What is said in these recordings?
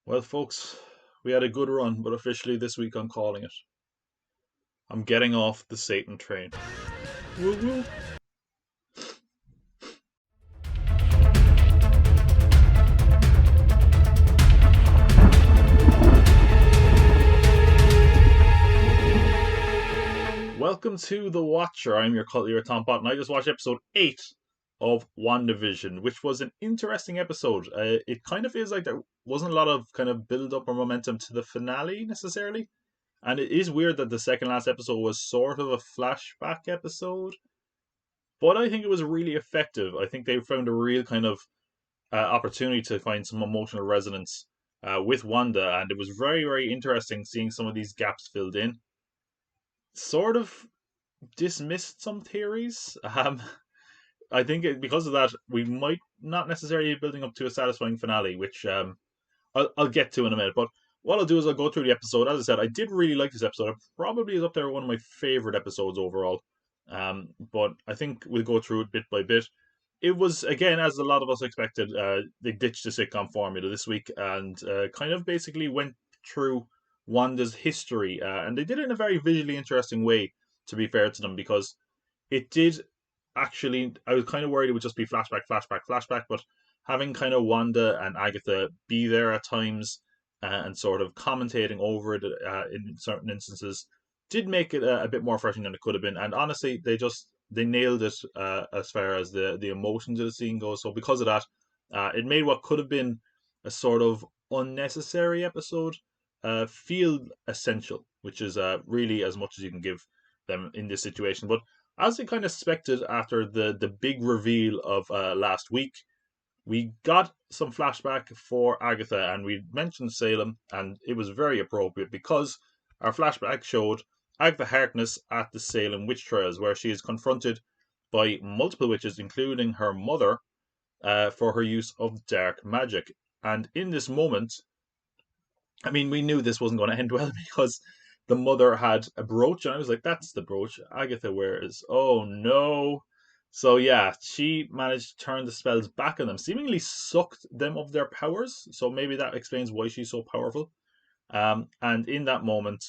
Well, folks, we had a good run, but officially this week I'm calling it. I'm getting off the Satan train. Woo woo. Welcome to The Watcher. I'm your cult leader, Tom Bott, and I just watched episode 8 of WandaVision, which was an interesting episode. It kind of feels like there wasn't a lot of kind of build up or momentum to the finale necessarily. And it is weird that the second last episode was sort of a flashback episode, but I think it was really effective. I think they found a real kind of opportunity to find some emotional resonance with Wanda, and it was very, very interesting seeing some of these gaps filled in. Sort of dismissed some theories. I think because of that, we might not necessarily be building up to a satisfying finale, which I'll get to in a minute. But what I'll do is I'll go through the episode. As I said, I did really like this episode. It probably is up there with one of my favorite episodes overall. But I think we'll go through it bit by bit. It was, again, as a lot of us expected, they ditched the sitcom formula this week and kind of basically went through Wanda's history. And they did it in a very visually interesting way, to be fair to them, because it did actually. I was kind of worried it would just be flashback, flashback, flashback, but having kind of Wanda and Agatha be there at times and sort of commentating over it in certain instances did make it a bit more refreshing than it could have been. And honestly, they nailed it as far as the emotions of the scene goes. So because of that, it made what could have been a sort of unnecessary episode feel essential, which is really as much as you can give them in this situation. But as I kind of expected after the big reveal of last week, we got some flashback for Agatha, and we mentioned Salem, and it was very appropriate because our flashback showed Agatha Harkness at the Salem witch trials, where she is confronted by multiple witches, including her mother, for her use of dark magic. And in this moment, I mean, we knew this wasn't going to end well because the mother had a brooch, and I was like, "That's the brooch Agatha wears." Oh no! So yeah, she managed to turn the spells back on them, seemingly sucked them of their powers. So maybe that explains why she's so powerful. And in that moment,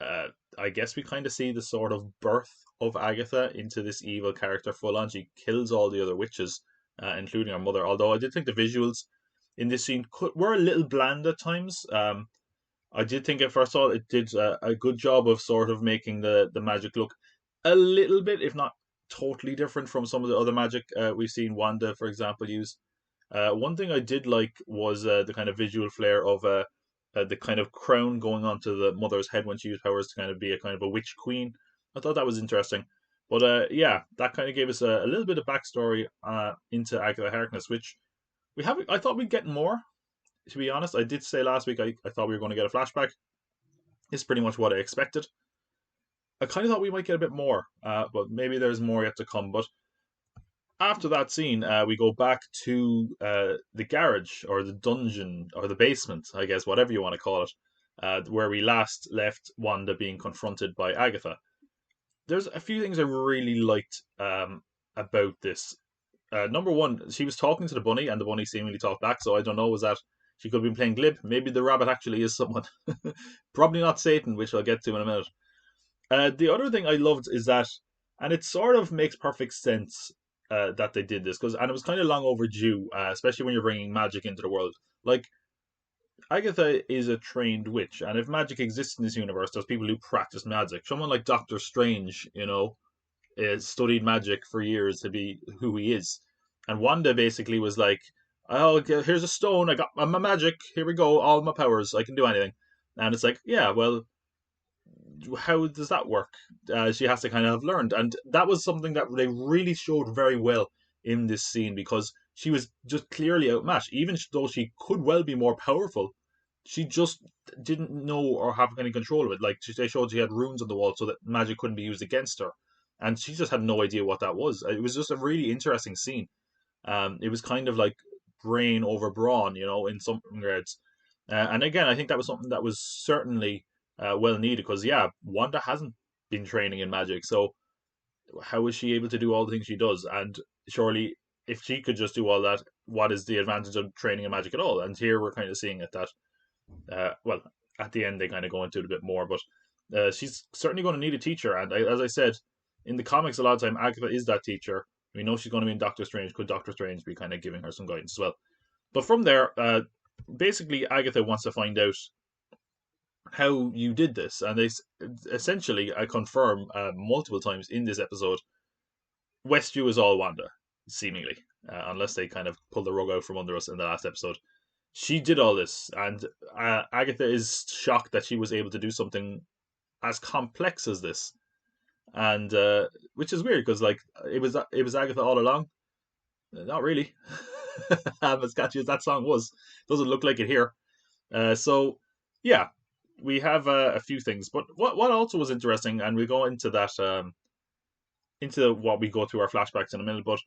uh, I guess we kind of see the sort of birth of Agatha into this evil character full on. She kills all the other witches, including her mother. Although I did think the visuals in this scene were a little bland at times. I did think at first of all it did a good job of sort of making the magic look a little bit, if not totally different from some of the other magic we've seen Wanda, for example, use. One thing I did like was the kind of visual flair of the kind of crown going onto the mother's head when she used powers to kind of be a kind of a witch queen. I thought that was interesting. But yeah, that kind of gave us a little bit of backstory into Agatha Harkness, which we haven't. I thought we'd get more, to be honest. I did say last week I thought we were going to get a flashback. It's pretty much what I expected. I kind of thought we might get a bit more, but maybe there's more yet to come. But after that scene, we go back to the garage or the dungeon or the basement, I guess, whatever you want to call it, where we last left Wanda being confronted by Agatha. There's a few things I really liked about this. Number one, she was talking to the bunny, and the bunny seemingly talked back. So I don't know, was that she could have been playing glib? Maybe the rabbit actually is someone. Probably not Satan, which I'll get to in a minute. The other thing I loved is that, and it sort of makes perfect sense that they did this and it was kind of long overdue, especially when you're bringing magic into the world. Like Agatha is a trained witch, and if magic exists in this universe, there's people who practice magic. Someone like Doctor Strange, studied magic for years to be who he is. And Wanda basically was like, "Oh, here's a stone. I got my magic. Here we go. All my powers. I can do anything." And it's like, yeah, well, how does that work? She has to kind of have learned, and that was something that they really showed very well in this scene because she was just clearly outmatched. Even though she could well be more powerful, she just didn't know or have any control of it. Like they showed, she had runes on the wall so that magic couldn't be used against her, and she just had no idea what that was. It was just a really interesting scene. It was kind of like brain over brawn, in some regards. And again, I think that was something that was certainly well needed because yeah, Wanda hasn't been training in magic, so how is she able to do all the things she does? And surely, if she could just do all that, what is the advantage of training in magic at all? And here we're kind of seeing it that Well, at the end they kind of go into it a bit more, but she's certainly going to need a teacher. And as I said, in the comics, a lot of time Agatha is that teacher. We know she's going to be in Doctor Strange. Could Doctor Strange be kind of giving her some guidance as well? But from there, basically, Agatha wants to find out how you did this, and they essentially I confirm multiple times in this episode, Westview is all Wanda, seemingly, unless they kind of pull the rug out from under us in the last episode. She did all this, and Agatha is shocked that she was able to do something as complex as this, and which is weird because like it was Agatha all along. Not really. As catchy as that song was, doesn't look like it here. So yeah, we have a few things, but what also was interesting, and we go into that into what we go through our flashbacks in a minute, but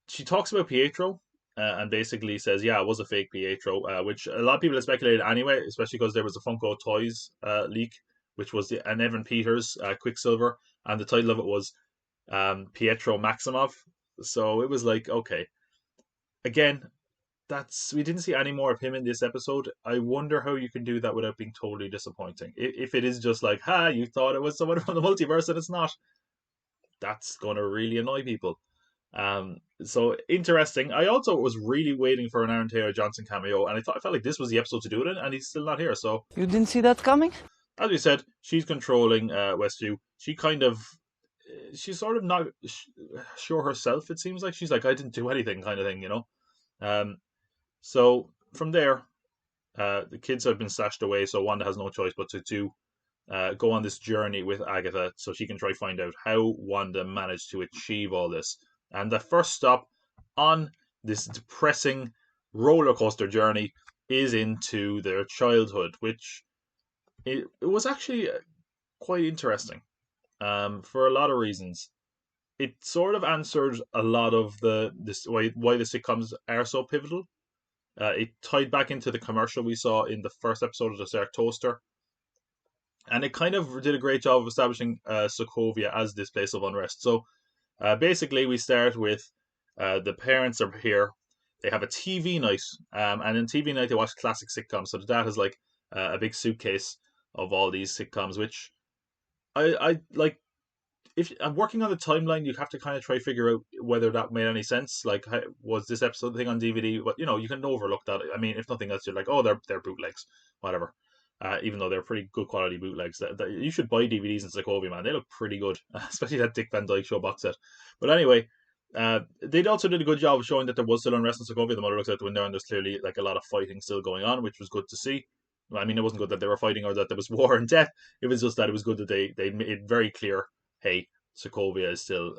she talks about Pietro. And basically says, yeah, it was a fake Pietro, which a lot of people have speculated anyway, especially because there was a Funko Toys leak, which was an Evan Peters Quicksilver, and the title of it was Pietro Maximov. So it was like, okay, again, we didn't see any more of him in this episode. I wonder how you can do that without being totally disappointing. If it is just like, ha, you thought it was someone from the multiverse and it's not, that's gonna really annoy people. So interesting. I also was really waiting for an Aaron Taylor Johnson cameo, and I felt like this was the episode to do it in, and he's still not here. So you didn't see that coming? As we said, she's controlling Westview. She's sort of not sure herself. It seems like she's like, I didn't do anything, kind of thing, you know. Um, so from there, the kids have been stashed away, so Wanda has no choice but to go on this journey with Agatha, so she can try find out how Wanda managed to achieve all this. And the first stop on this depressing roller coaster journey is into their childhood, which it was actually quite interesting for a lot of reasons. It sort of answered a lot of this why the sitcoms are so pivotal. It tied back into the commercial we saw in the first episode of the Stark Toaster, and it kind of did a great job of establishing Sokovia as this place of unrest. So basically, we start with the parents are here. They have a TV night, and in TV night they watch classic sitcoms. So the dad has like a big suitcase of all these sitcoms, which I like. If I'm working on the timeline, you have to kind of try figure out whether that made any sense. Like, was this episode thing on DVD? But you can overlook that. I mean, if nothing else, you're like, oh, they're bootlegs, whatever. Even though they're pretty good quality bootlegs, that you should buy DVDs in Sokovia, man. They look pretty good, especially that Dick Van Dyke Show box set. But anyway, they also did a good job of showing that there was still unrest in Sokovia. The mother looks out the window, and there's clearly like a lot of fighting still going on, which was good to see. I mean, it wasn't good that they were fighting or that there was war and death. It was just that it was good that they made it very clear, hey, Sokovia is still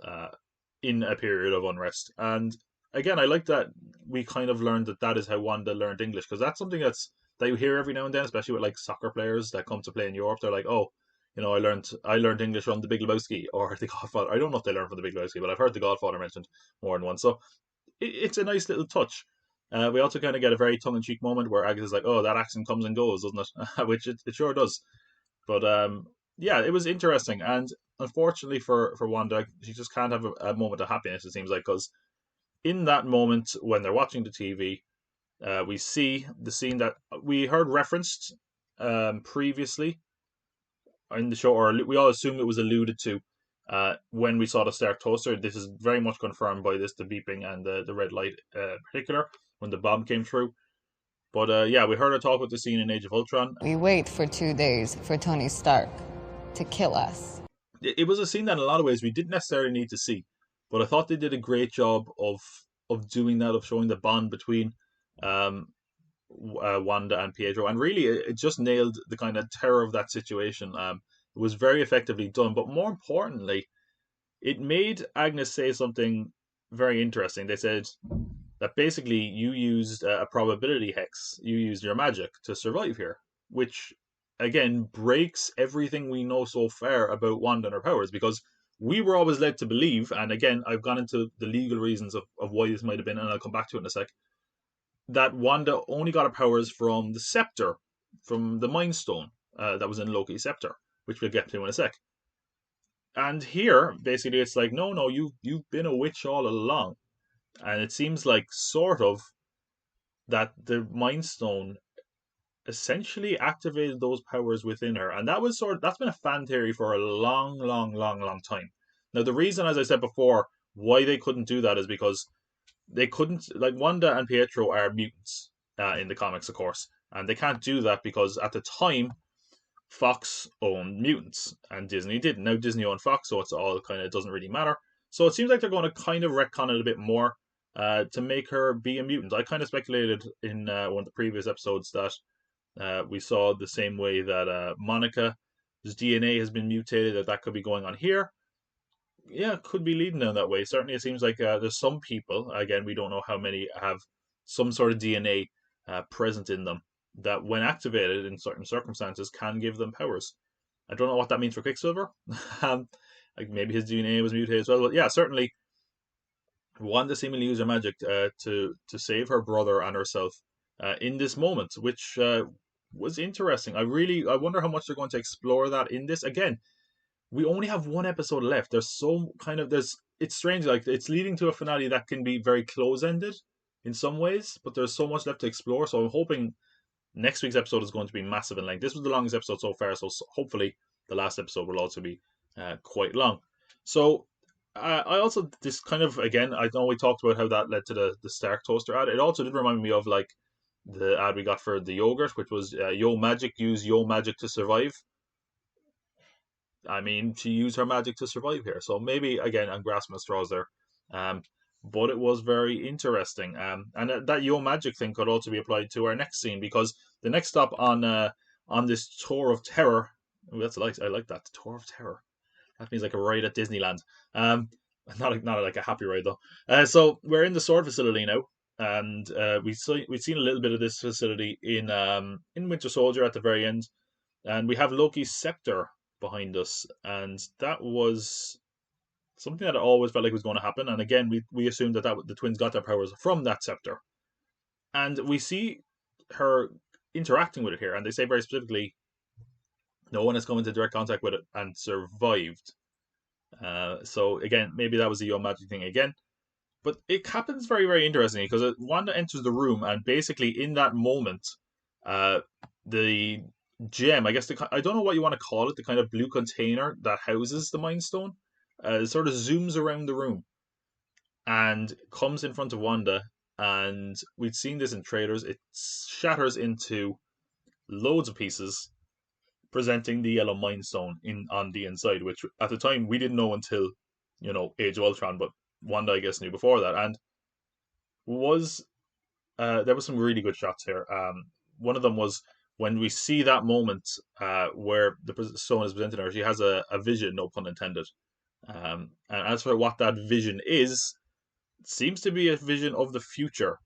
in a period of unrest. And again, I like that we kind of learned that is how Wanda learned English, because that's something that you hear every now and then, especially with like soccer players that come to play in Europe. They're like, oh, I learned English from The Big Lebowski or The Godfather. I don't know if they learned from The Big Lebowski, but I've heard The Godfather mentioned more than once. So it's a nice little touch. We also kind of get a very tongue-in-cheek moment where Agatha's like, "Oh, that accent comes and goes, doesn't it?" Which it sure does. But yeah, it was interesting, and unfortunately for Wanda, she just can't have a moment of happiness. It seems like, because in that moment when they're watching the TV, we see the scene that we heard referenced previously in the show, or we all assume it was alluded to when we saw the Stark Toaster. This is very much confirmed by the beeping and the red light, in particular when the bomb came through. But yeah, we heard her talk with the scene in Age of Ultron. We wait for 2 days for Tony Stark to kill us. It was a scene that in a lot of ways we didn't necessarily need to see, but I thought they did a great job of doing that, of showing the bond between um, Wanda and Pietro, and really it just nailed the kind of terror of that situation. It was very effectively done, but more importantly, it made Agnes say something very interesting. They said that basically you used a probability hex, you used your magic to survive here, which again breaks everything we know so far about Wanda and her powers, because we were always led to believe, and again, I've gone into the legal reasons of why this might have been, and I'll come back to it in a sec, that Wanda only got her powers from the scepter, from the Mind Stone that was in Loki's scepter, which we'll get to in a sec. And here, basically, it's like, no, you've been a witch all along, and it seems like sort of that the Mind Stone essentially activated those powers within her, and that's been a fan theory for a long, long, long, long time. Now, the reason, as I said before, why they couldn't do that is because they couldn't, like, Wanda and Pietro are mutants in the comics, of course, and they can't do that because at the time Fox owned mutants and Disney didn't. Now Disney owned Fox, so it's all kind of, it doesn't really matter. So it seems like they're going to kind of retcon it a bit more to make her be a mutant. I kind of speculated in one of the previous episodes that we saw the same way that Monica's DNA has been mutated, that could be going on here. Yeah, could be leading down that way. Certainly, it seems like there's some people, again, we don't know how many, have some sort of DNA present in them that, when activated in certain circumstances, can give them powers. I don't know what that means for Quicksilver. um, like, maybe his DNA was mutated as well. But yeah, certainly, Wanda seemingly used her magic to save her brother and herself in this moment, which was interesting. I wonder how much they're going to explore that in this. Again, we only have one episode left. It's strange, like, it's leading to a finale that can be very close ended in some ways, but there's so much left to explore. So I'm hoping next week's episode is going to be massive in length. This was the longest episode so far, so hopefully the last episode will also be quite long. So I also, this kind of, again, I know we talked about how that led to the Stark toaster ad. It also did remind me of, like, the ad we got for the yogurt, which was Yo Magic, use Yo Magic to survive. I mean, she used her magic to survive here. So maybe, again, I'm grasping at straws there. Um, but it was very interesting. And that Yo Magic thing could also be applied to our next scene, because the next stop on this tour of terror. Ooh, that's nice. I like that, tour of terror. That means like a ride at Disneyland. Um, not like a happy ride though. So we're in the sword facility now, and we've seen a little bit of this facility in Winter Soldier at the very end, and we have Loki's scepter behind us, and that was something that I always felt like was going to happen. And again, we assumed that the twins got their powers from that scepter, and we see her interacting with it here, and they say very specifically, no one has come into direct contact with it and survived. So again, maybe that was the Yo Magic thing again. But it happens very, very interestingly, because Wanda enters the room, and basically in that moment, uh, the gem, I guess, I don't know what you want to call it, the kind of blue container that houses the Mind Stone, sort of zooms around the room and comes in front of Wanda. And we'd seen this in trailers. It shatters into loads of pieces, presenting the yellow Mind Stone on the inside, which at the time we didn't know until, Age of Ultron, but Wanda, I guess, knew before that. And was there was some really good shots here. One of them was when we see that moment where the stone is presented to her. She has a vision, no pun intended. And as for what that vision is, it seems to be a vision of the future.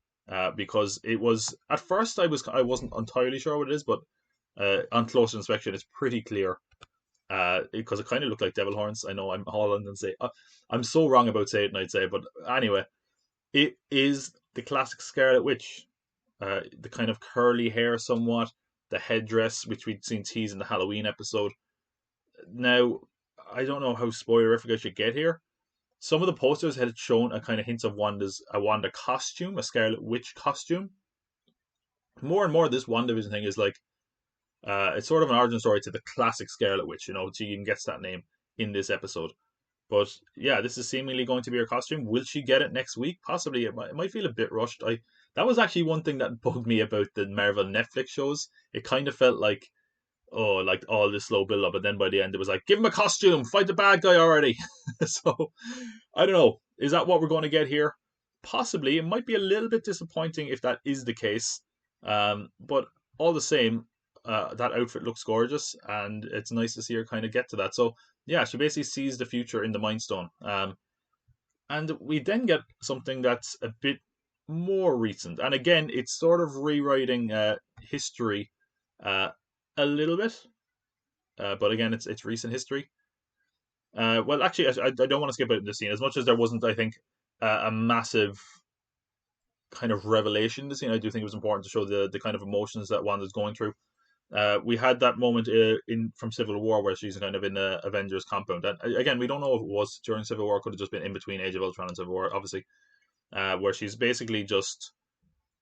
Because it was, at first I wasn't entirely sure what it is, but on close inspection it's pretty clear. Because it kind of looked like devil horns. I know I'm Holland and say I'm so wrong about saying it, I'd say, but anyway, it is the classic Scarlet Witch. The kind of curly hair, somewhat, the headdress, which we'd seen teased in the Halloween episode. Now, I don't know how spoilerific I should get here. Some of the posters had shown a kind of hints of a Wanda costume, a Scarlet Witch costume. More and more, this WandaVision thing is like, it's sort of an origin story to the classic Scarlet Witch. She even gets that name in this episode. But yeah, this is seemingly going to be her costume. Will she get it next week? Possibly. It might feel a bit rushed. That was actually one thing that bugged me about the Marvel Netflix shows. It kind of felt like, oh, like all this slow build up, and then by the end it was like, give him a costume, fight the bad guy already. So I don't know. Is that what we're going to get here? Possibly. It might be a little bit disappointing if that is the case. But all the same, that outfit looks gorgeous, and it's nice to see her kind of get to that. So yeah, she basically sees the future in the Mind Stone. And we then get something that's a bit more recent, and again, it's sort of rewriting history a little bit, but again, it's recent history. Well, actually, I don't want to skip out the scene as much as there wasn't, I think, a massive kind of revelation in the scene. I do think it was important to show the kind of emotions that Wanda's going through. We had that moment in from Civil War where she's kind of in the Avengers compound, and again, we don't know if it was during Civil War. It could have just been in between Age of Ultron and Civil War, obviously, where she's basically just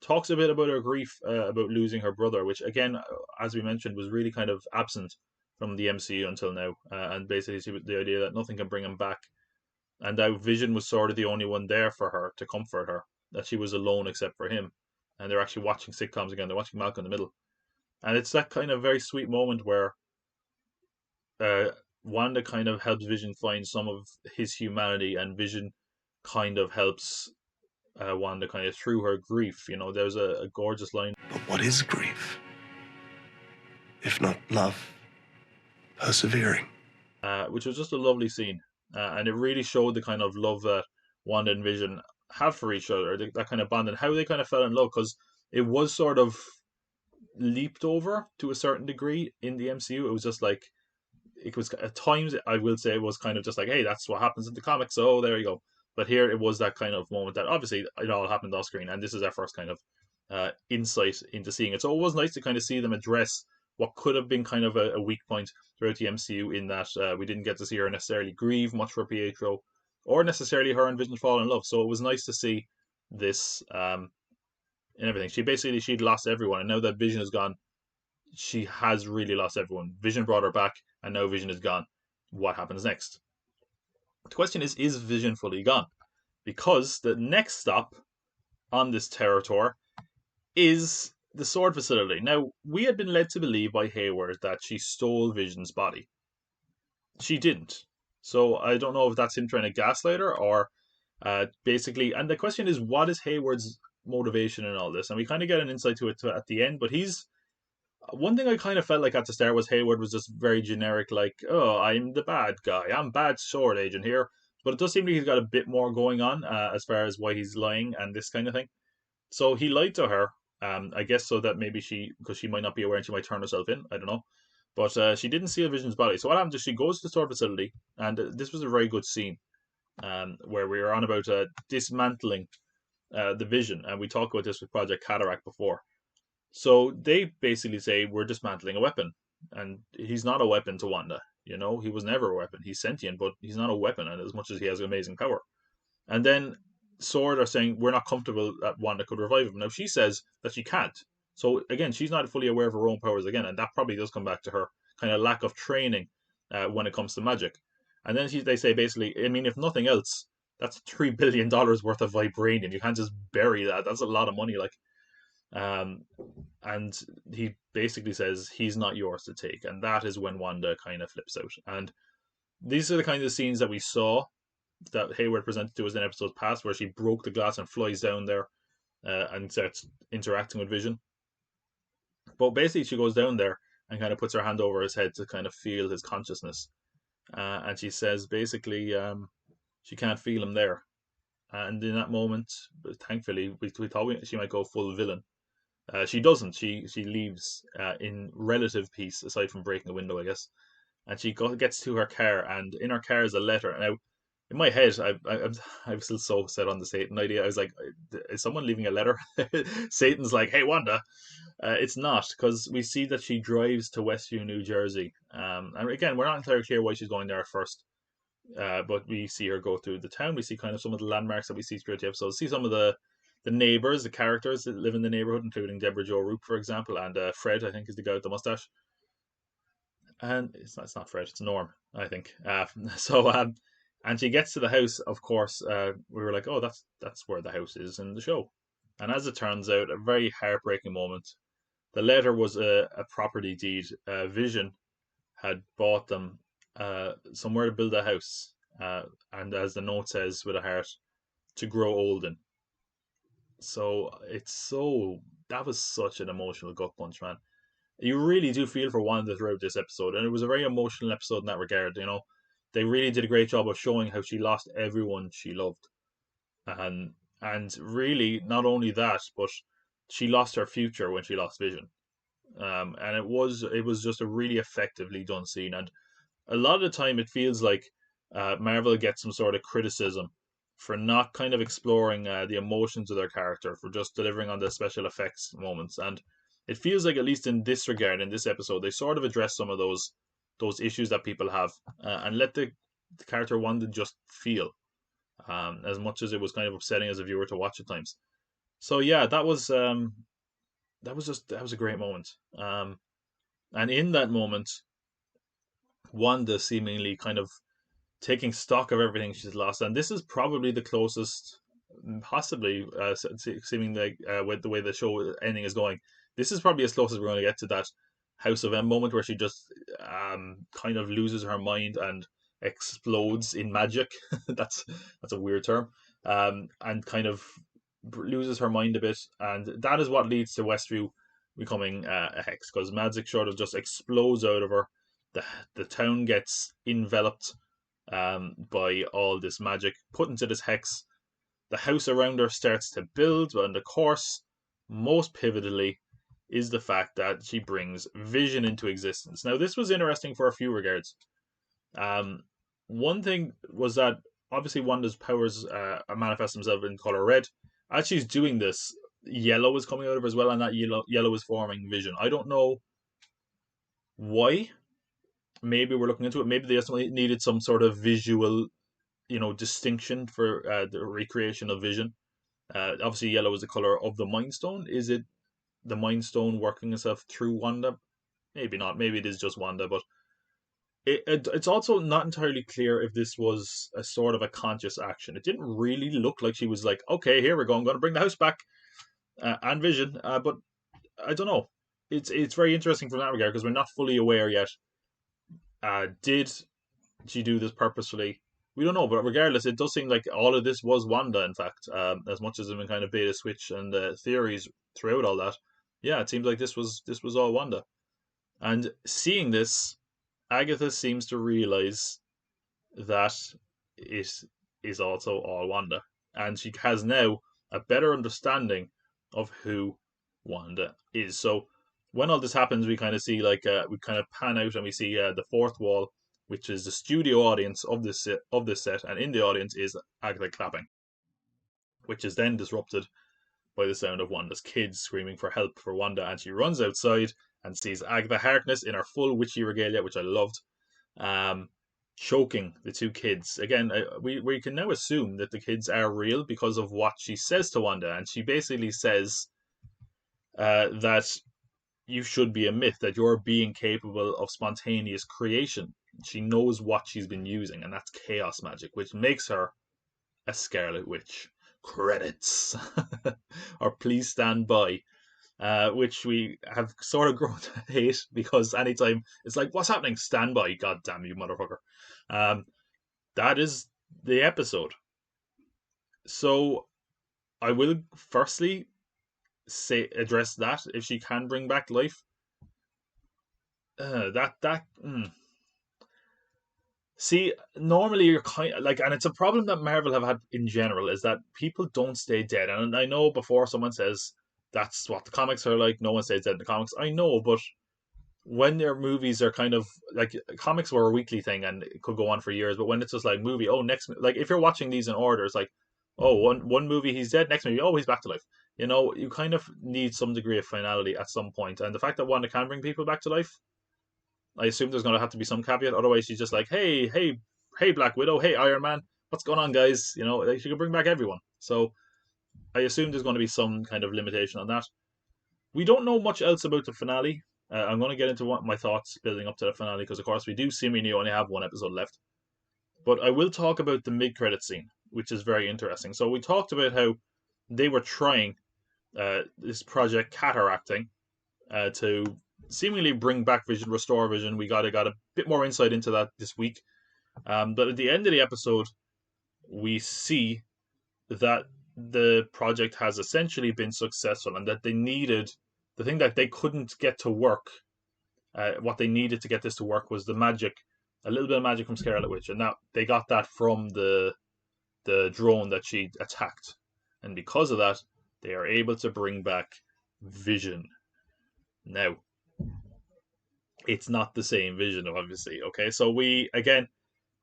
talks a bit about her grief about losing her brother, which again, as we mentioned, was really kind of absent from the MCU until now, and basically the idea that nothing can bring him back, and that Vision was sort of the only one there for her to comfort her, that she was alone except for him, and they're actually watching sitcoms again. They're watching Malcolm in the Middle, and it's that kind of very sweet moment where uh, Wanda kind of helps Vision find some of his humanity, and Vision kind of helps Wanda kind of through her grief. You know, there's a gorgeous line. But what is grief? If not love, persevering. Which was just a lovely scene. And it really showed the kind of love that Wanda and Vision have for each other, that kind of bond, and how they kind of fell in love, because it was sort of leaped over to a certain degree in the MCU. It was just like, it was at times, I will say, it was kind of just like, hey, that's what happens in the comics, so there you go. But here it was that kind of moment that obviously it all happened off screen, and this is our first kind of insight into seeing it. So it was nice to kind of see them address what could have been kind of a weak point throughout the MCU, in that we didn't get to see her necessarily grieve much for Pietro, or necessarily her and Vision fall in love. So it was nice to see this and everything. She'd lost everyone, and now that Vision is gone, she has really lost everyone. Vision brought her back, and now Vision is gone. What happens next? The question is Vision fully gone? Because the next stop on this terror tour is the sword facility. Now, we had been led to believe by Hayward that she stole Vision's body. She didn't. So I don't know if that's him trying to gaslight her, or basically. And the question is, what is Hayward's motivation in all this? And we kind of get an insight to it at the end. But he's one thing I kind of felt like at the start was Hayward was just very generic, like, oh, I'm the bad guy, I'm bad sword agent here. But it does seem like he's got a bit more going on as far as why he's lying and this kind of thing. So he lied to her, I guess, so that maybe because she might not be aware and she might turn herself in. I don't know. But she didn't see a Vision's body. So what happens is she goes to the store facility, and this was a very good scene where we were on about dismantling the Vision, and we talked about this with Project Cataract before. So they basically say we're dismantling a weapon, and he's not a weapon to Wanda. You know, he was never a weapon. He's sentient, but he's not a weapon, and as much as he has amazing power. And then Sword are saying we're not comfortable that Wanda could revive him. Now she says that she can't. So again, she's not fully aware of her own powers again, and that probably does come back to her kind of lack of training when it comes to magic. And then they say basically, I mean, if nothing else, that's $3 billion worth of vibranium. You can't just bury that. That's a lot of money. Like, um, and he basically says he's not yours to take, and that is when Wanda kind of flips out. And these are the kinds of scenes that we saw that Hayward presented to us in episodes past, where she broke the glass and flies down there and starts interacting with Vision. But basically, she goes down there and kind of puts her hand over his head to kind of feel his consciousness, and she says basically she can't feel him there. And in that moment, thankfully, we thought she might go full villain. She doesn't. She leaves in relative peace, aside from breaking a window, I guess. And she gets to her car, and in her car is a letter. Now, in my head, I'm still so set on the Satan idea. I was like, is someone leaving a letter? Satan's like, hey, Wanda. It's not, because we see that she drives to Westview, New Jersey. And again, we're not entirely clear why she's going there at first. But we see her go through the town. We see kind of some of the landmarks that we see throughout the episode. See some of the neighbors, the characters that live in the neighborhood, including Deborah Jo Rupp, for example, and Fred, I think, is the guy with the mustache. And it's not Fred, it's Norm, I think. So and she gets to the house. Of course, we were like, oh, that's where the house is in the show. And as it turns out, a very heartbreaking moment. The letter was a property deed. Vision had bought them somewhere to build a house, and as the note says, with a heart, to grow old in. So that was such an emotional gut punch, man. You really do feel for Wanda throughout this episode, and it was a very emotional episode in that regard. You know, they really did a great job of showing how she lost everyone she loved, and really not only that, but she lost her future when she lost Vision. And it was just a really effectively done scene, and a lot of the time it feels like Marvel gets some sort of criticism for not kind of exploring the emotions of their character, for just delivering on the special effects moments. And it feels like, at least in this regard, in this episode, they sort of address some of those issues that people have, and let the character Wanda just feel, as much as it was kind of upsetting as a viewer to watch at times. So yeah, that was a great moment. And in that moment, Wanda seemingly kind of taking stock of everything she's lost, and this is probably the closest, possibly, seeming like with the way the show ending is going, this is probably as close as we're going to get to that House of M moment where she just kind of loses her mind and explodes in magic. That's a weird term, and kind of loses her mind a bit, and that is what leads to Westview becoming a hex because magic sort of just explodes out of her. The town gets enveloped by all this magic put into this hex. The house around her starts to build, and of course, most pivotally, is the fact that she brings Vision into existence. Now, this was interesting for a few regards. Um, One thing was that obviously Wanda's powers manifest themselves in color red. As she's doing this, yellow is coming out of her as well, and that yellow is forming Vision. I don't know why. Maybe we're looking into it. Maybe they just needed some sort of visual, distinction for the recreation of Vision. Obviously, yellow is the color of the Mind Stone. Is it the Mind Stone working itself through Wanda? Maybe not. Maybe it is just Wanda, but it's also not entirely clear if this was a sort of a conscious action. It didn't really look like she was like, okay, here we go. I'm going to bring the house back and Vision. But I don't know. It's very interesting from that regard because we're not fully aware yet. Did she do this purposefully? We don't know, but regardless, it does seem like all of this was Wanda. In fact, as much as it's been kind of beta switch and theories throughout all that, yeah, it seems like this was all Wanda. And seeing this, Agatha seems to realize that it is also all Wanda, and she has now a better understanding of who Wanda is. So when all this happens, we kind of see we kind of pan out and we see the fourth wall, which is the studio audience of this set, and in the audience is Agatha clapping, which is then disrupted by the sound of Wanda's kids screaming for help for Wanda, and she runs outside and sees Agatha Harkness in her full witchy regalia, which I loved, um, choking the two kids. Again, we can now assume that the kids are real because of what she says to Wanda, and she basically says that you should be a myth, that you're being capable of spontaneous creation. She knows what she's been using, and that's chaos magic, which makes her a Scarlet Witch. Credits. Or please stand by. Which we have sort of grown to hate because anytime it's like, what's happening? Stand by. God damn you, motherfucker. Um, that is the episode. So I will firstly address that if she can bring back life. That See, normally you're kind of like, and it's a problem that Marvel have had in general, is that people don't stay dead. And I know before someone says that's what the comics are like, no one stays dead in the comics. I know, but when their movies are kind of like, comics were a weekly thing and it could go on for years, but when it's just like movie, oh, next, like if you're watching these in order, it's like, oh, one movie he's dead, next movie, oh, he's back to life. You kind of need some degree of finality at some point, and the fact that Wanda can bring people back to life, I assume there's going to have to be some caveat. Otherwise, she's just like, hey, hey, hey, Black Widow, hey, Iron Man, what's going on, guys? Like, she can bring back everyone. So I assume there's going to be some kind of limitation on that. We don't know much else about the finale. I'm going to get into my thoughts building up to the finale because, of course, we do seemingly only have one episode left. But I will talk about the mid-credit scene, which is very interesting. So we talked about how they were trying this project Cataracting to seemingly bring back Vision, restore Vision. We got a bit more insight into that this week. But at the end of the episode, we see that the project has essentially been successful and that they needed the thing that they couldn't get to work. What they needed to get this to work was the magic, a little bit of magic from Scarlet Witch, and that they got that from the drone that she attacked, and because of that, they are able to bring back Vision. Now, it's not the same Vision, obviously. Okay, so we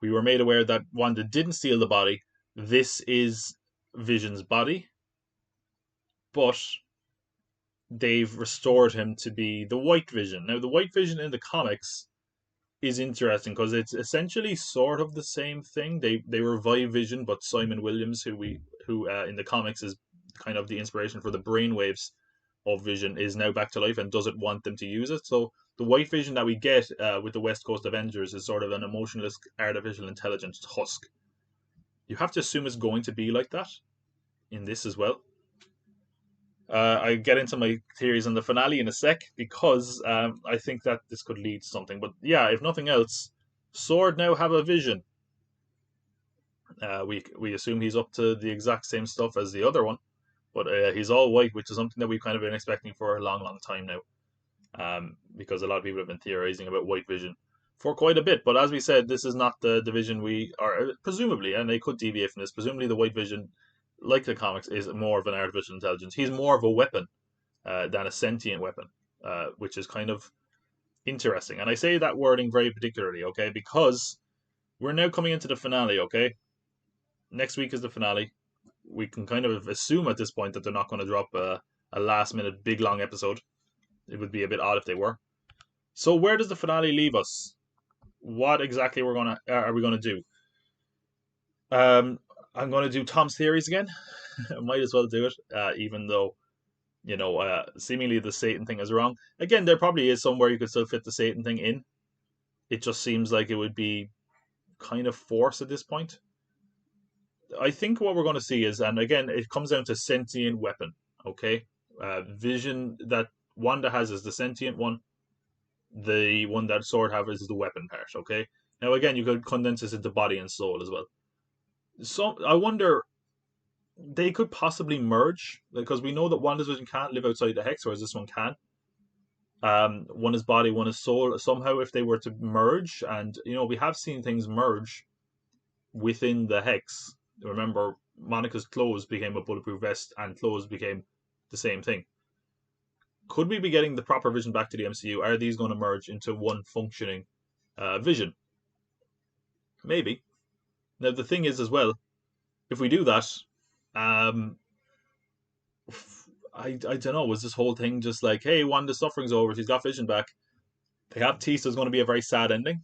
were made aware that Wanda didn't steal the body. This is Vision's body, but they've restored him to be the White Vision. Now, the White Vision in the comics is interesting because it's essentially sort of the same thing. They revive Vision, but Simon Williams, who in the comics is kind of the inspiration for the brainwaves of Vision is now back to life and doesn't want them to use it. So the white Vision that we get with the West Coast Avengers is sort of an emotionless artificial intelligence husk. You have to assume it's going to be like that in this as well. I get into my theories on the finale in a sec because I think that this could lead to something. But yeah, if nothing else, Sword now have a vision. We assume he's up to the exact same stuff as the other one, but he's all white, which is something that we've kind of been expecting for a long, long time now. Because a lot of people have been theorizing about white vision for quite a bit. But as we said, this is not the vision we are presumably, and they could deviate from this. Presumably, the white vision, like the comics, is more of an artificial intelligence. He's more of a weapon than a sentient weapon, which is kind of interesting. And I say that wording very particularly, okay, because we're now coming into the finale, okay? Next week is the finale. We can kind of assume at this point that they're not going to drop a last minute big long episode. It would be a bit odd if they were. So where does the finale leave us? What exactly are we gonna do? I'm gonna do Tom's theories again. I might as well do it, even though seemingly the Satan thing is wrong. Again, there probably is somewhere you could still fit the Satan thing in. It just seems like it would be kind of forced at this point. I think what we're going to see is, and again, it comes down to sentient weapon. Okay, Vision that Wanda has is the sentient one. The one that Sword have is the weapon part. Okay. Now again, you could condense this into body and soul as well. So I wonder they could possibly merge because we know that WandaVision can't live outside the hex, whereas this one can. One is body, one is soul. Somehow, if they were to merge, and we have seen things merge within the hex. Remember, Monica's clothes became a bulletproof vest, and clothes became the same thing. Could we be getting the proper Vision back to the MCU? Are these going to merge into one functioning Vision? Maybe. Now, the thing is as well, if we do that, I don't know, was this whole thing just like, hey, Wanda's suffering's over, she's got Vision back. They have teased there's going to be a very sad ending.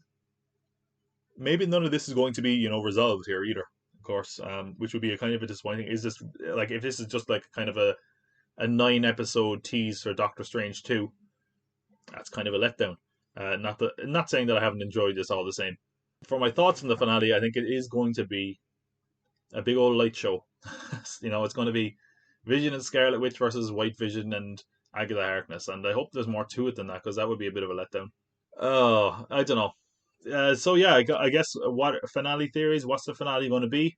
Maybe none of this is going to be, resolved here either, of course, which would be a kind of a disappointing. Is this, like, if this is just like kind of a 9-episode tease for Doctor Strange 2, that's kind of a letdown. Not saying that I haven't enjoyed this all the same. For my thoughts on the finale, I think it is going to be a big old light show. It's going to be Vision and Scarlet Witch versus White Vision and Agatha Harkness, and I hope there's more to it than that because that would be a bit of a letdown. Oh, I don't know. So yeah, I guess what finale theories? What's the finale going to be?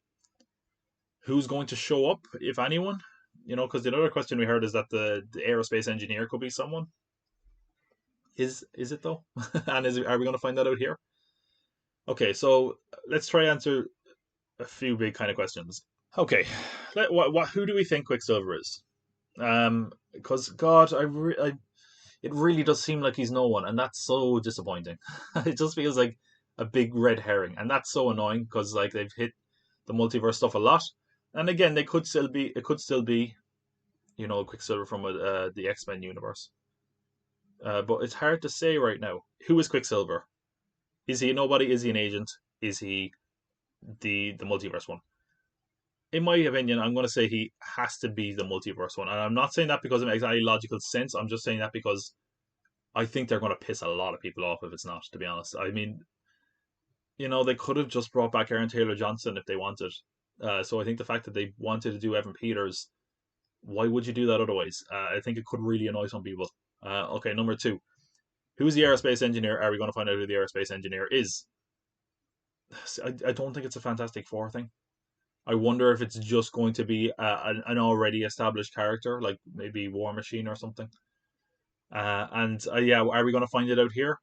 Who's going to show up, if anyone? Because the other question we heard is that the aerospace engineer could be someone. Is it though? And are we going to find that out here? Okay, so let's try answer a few big kind of questions. Okay, who do we think Quicksilver is? Because God, it really does seem like he's no one, and that's so disappointing. It just feels like a big red herring, and that's so annoying because like they've hit the multiverse stuff a lot, and again, it could still be, Quicksilver from the X-Men universe. But it's hard to say right now. Who is Quicksilver? Is he a nobody? Is he an agent? Is he the multiverse one? In my opinion, I'm going to say he has to be the multiverse one. And I'm not saying that because it makes any logical sense. I'm just saying that because I think they're going to piss a lot of people off if it's not, to be honest. I mean, they could have just brought back Aaron Taylor-Johnson if they wanted. So I think the fact that they wanted to do Evan Peters, why would you do that otherwise? I think it could really annoy some people. Okay, number 2. Who's the aerospace engineer? Are we going to find out who the aerospace engineer is? I don't think it's a Fantastic Four thing. I wonder if it's just going to be an already established character, like maybe War Machine or something. Yeah, are we going to find it out here?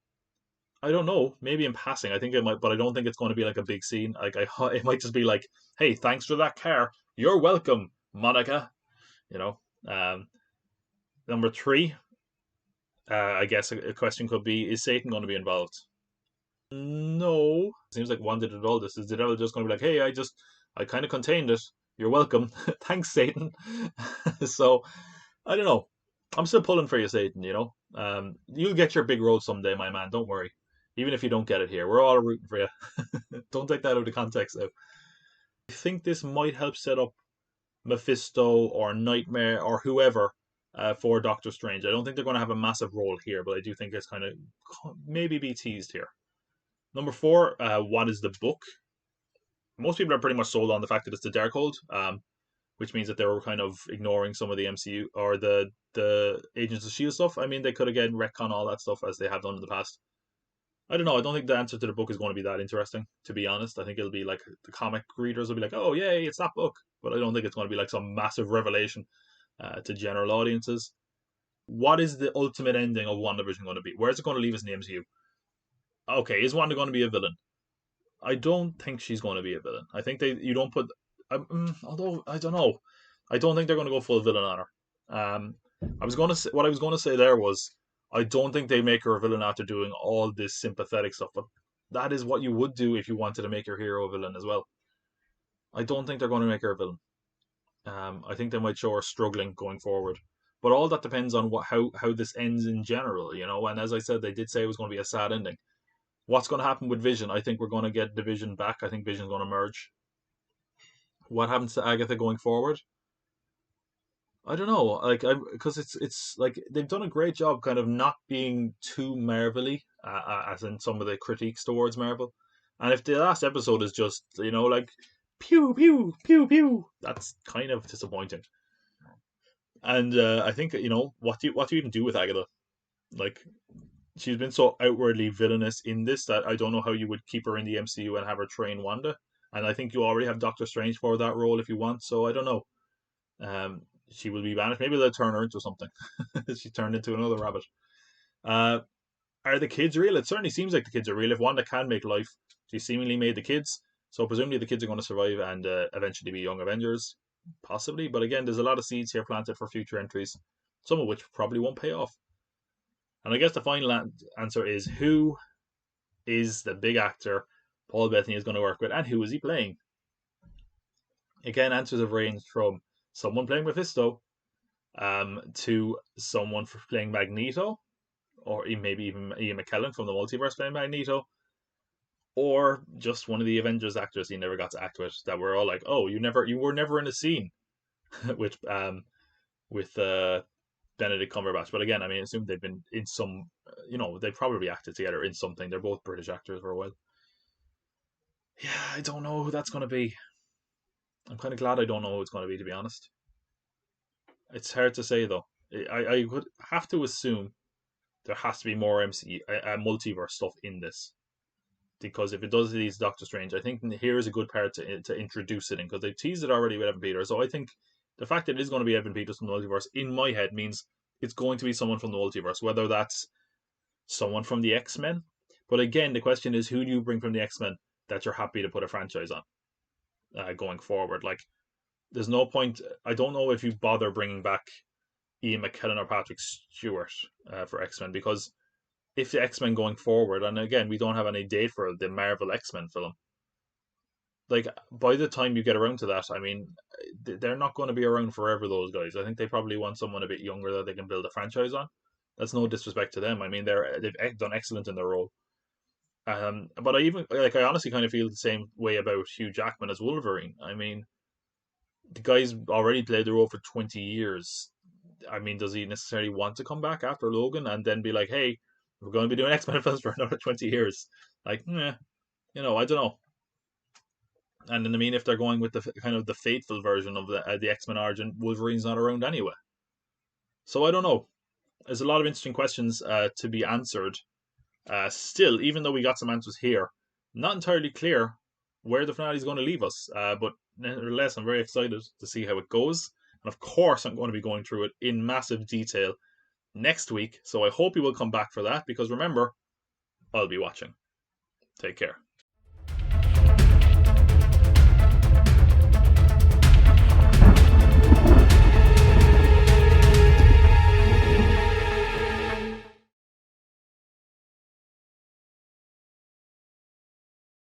I don't know. Maybe in passing. I think it might, but I don't think it's going to be like a big scene. Like it might just be like, "Hey, thanks for that car. You're welcome, Monica." Number 3. I guess a question could be: is Satan going to be involved? No. Seems like Wanda did all this. Is the devil just going to be like, "Hey, I kind of contained it. You're welcome. Thanks, Satan." So, I don't know. I'm still pulling for you, Satan, You'll get your big role someday, my man. Don't worry. Even if you don't get it here. We're all rooting for you. Don't take that out of context, though. I think this might help set up Mephisto or Nightmare or whoever for Doctor Strange. I don't think they're going to have a massive role here, but I do think it's kind of maybe be teased here. Number 4, what is the book? Most people are pretty much sold on the fact that it's the Darkhold, which means that they were kind of ignoring some of the MCU or the Agents of Shield stuff. I mean, they could again retcon all that stuff as they have done in the past. I don't know. I don't think the answer to the book is going to be that interesting, to be honest. I think it'll be like the comic readers will be like, "Oh, yay, it's that book," but I don't think it's going to be like some massive revelation to general audiences. What is the ultimate ending of WandaVision going to be? Where's it going to leave us in the MCU? Okay, is Wanda going to be a villain? I don't think she's going to be a villain. I think you don't put. Although I don't know, I don't think they're going to go full villain on her. I was going to say what I was going to say there was I don't think they make her a villain after doing all this sympathetic stuff, but that is what you would do if you wanted to make your hero a villain as well. I don't think they're going to make her a villain. I think they might show her struggling going forward. But all that depends on how this ends in general, you know. And as I said, they did say it was going to be a sad ending. What's going to happen with Vision? I think we're going to get the Vision back. I think Vision's going to merge. What happens to Agatha going forward? I don't know, like because it's like they've done a great job, kind of not being too Marvel-y, as in some of the critiques towards Marvel. And if the last episode is just like pew pew pew pew, that's kind of disappointing. And I think what do you even do with Agatha? Like she's been so outwardly villainous in this that I don't know how you would keep her in the MCU and have her train Wanda. And I think you already have Doctor Strange for that role if you want. So I don't know. Um, she will be banished. Maybe they'll turn her into something. She turned into another rabbit. Uh, are the kids real? It certainly seems like the kids are real. If Wanda can make life, she seemingly made the kids. So presumably the kids are going to survive and eventually be young Avengers, possibly. But again, there's a lot of seeds here planted for future entries, some of which probably won't pay off. And I guess the final answer is who is the big actor Paul Bettany is going to work with, and who is he playing? Again, answers have ranged from someone playing Mephisto to someone for playing Magneto, or maybe even Ian McKellen from the multiverse playing Magneto, or just one of the Avengers actors he never got to act with. That we're all like, oh, you were never in a scene, with Benedict Cumberbatch. But again, I mean, I assume they've been in some, they probably acted together in something. They're both British actors for a while. Yeah, I don't know who that's going to be. I'm kind of glad I don't know who it's going to be, to be honest. It's hard to say though. I would have to assume there has to be more multiverse stuff in this, because if it does these Doctor Strange, I think here is a good part to introduce it in, because they've teased it already with Evan Peters. So I think the fact that it is going to be Evan Peters from the multiverse in my head means it's going to be someone from the multiverse, whether that's someone from the X-Men. But again, the question is, who do you bring from the X-Men that you're happy to put a franchise on going forward? Like, there's no point. I don't know if you bother bringing back Ian McKellen or Patrick Stewart for X-Men, because if the X-Men going forward, and again, we don't have any date for the Marvel X-Men film, like by the time you get around to that, I mean, they're not going to be around forever, those guys. I think they probably want someone a bit younger that they can build a franchise on. That's no disrespect to them. I mean, they've done excellent in their role. But I honestly kind of feel the same way about Hugh Jackman as Wolverine. I mean, the guy's already played the role for 20 years. I mean, does he necessarily want to come back after Logan and then be like, hey, we're going to be doing X-Men films for another 20 years? Like, I don't know. And then, I mean, if they're going with the kind of the fateful version of the X-Men origin, Wolverine's not around anyway. So I don't know. There's a lot of interesting questions to be answered. Still, even though we got some answers here, not entirely clear where the finale is going to leave us. But nevertheless, I'm very excited to see how it goes. And of course, I'm going to be going through it in massive detail next week. So I hope you will come back for that, because remember, I'll be watching. Take care.